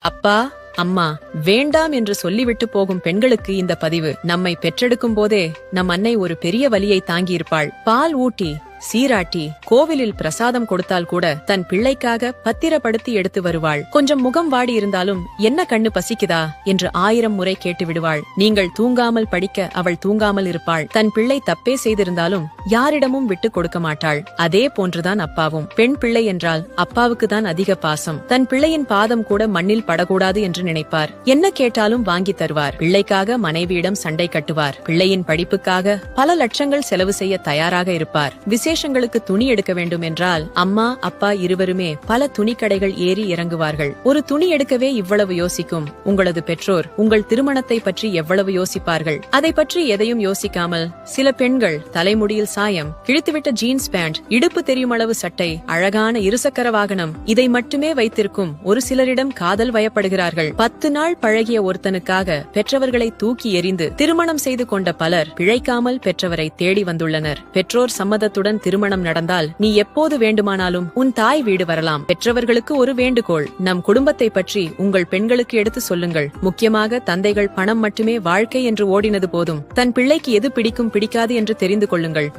அப்பா அம்மா வேண்டாம் என்று சொல்லிவிட்டு போகும் பெண்களுக்கு இந்த பதிவு. நம்மை பெற்றெடுக்கும் போதே நம் அன்னை ஒரு பெரிய வலியை தாங்கியிருப்பாள். பால் ஊட்டி சீராட்டி கோவிலில் பிரசாதம் கொடுத்தால் கூட தன் பிள்ளைக்காக பத்திரப்படுத்தி எடுத்து வருவாள். கொஞ்சம் முகம் வாடி இருந்தாலும் என்ன கண்ணு பசிக்குதா என்று 1000 முறை கேட்டு விடுவாள். நீங்கள் தூங்காமல் படிக்க அவள் தூங்காமல் இருப்பாள். தன் பிள்ளை தப்பே செய்திருந்தாலும் யாரிடமும் விட்டு கொடுக்க மாட்டாள். அதே போன்றுதான் அப்பாவும். பெண் பிள்ளை என்றால் அப்பாவுக்கு தான் அதிக பாசம். தன் பிள்ளையின் பாதம் கூட மண்ணில் படக்கூடாது என்று நினைப்பார். என்ன கேட்டாலும் வாங்கி தருவார். பிள்ளைக்காக மனைவியிடம் சண்டை கட்டுவார். பிள்ளையின் படிப்புக்காக பல லட்சங்கள் செலவு செய்ய தயாராக இருப்பார். விசேஷங்களுக்கு துணி எடுக்க வேண்டும் என்றால் அம்மா அப்பா இருவருமே பல துணிக்கடைகள் ஏறி இறங்குவார்கள். ஒரு துணி எடுக்கவே இவ்வளவு யோசிக்கும் உங்களது பெற்றோர் உங்கள் திருமணத்தை பற்றி எவ்வளவு யோசிப்பார்கள்? அதை பற்றி எதையும் யோசிக்காமல் சில பெண்கள் தலைமுடியில் சாயம், கிழித்துவிட்ட ஜீன்ஸ் பேண்ட், இடுப்பு தெரியும் அளவு சட்டை, அழகான இருசக்கர வாகனம் இதை மட்டுமே வைத்திருக்கும் ஒரு சிலரிடம் காதல் வயப்படுகிறார்கள். 10 நாள் பழகிய ஒருத்தனுக்காக பெற்றவர்களை தூக்கி எறிந்து திருமணம் செய்து கொண்ட பலர் பிழைக்காமல் பெற்றவரை தேடி வந்துள்ளனர். பெற்றோர் சம்மதத்துடன் திருமணம் நடந்தால் நீ எப்போது வேண்டுமானாலும் உன் தாய் வீடு வரலாம். பெற்றவர்களுக்கு ஒரு வேண்டுகோள், நம் குடும்பத்தை பற்றி உங்கள் பெண்களுக்கு எடுத்து சொல்லுங்கள். முக்கியமாக தந்தைகள் பணம் மட்டுமே வாழ்க்கை என்று ஓடினது போதும். தன் பிள்ளைக்கு எது பிடிக்கும் பிடிக்காது என்று தெரிந்து கொள்ளுங்கள்.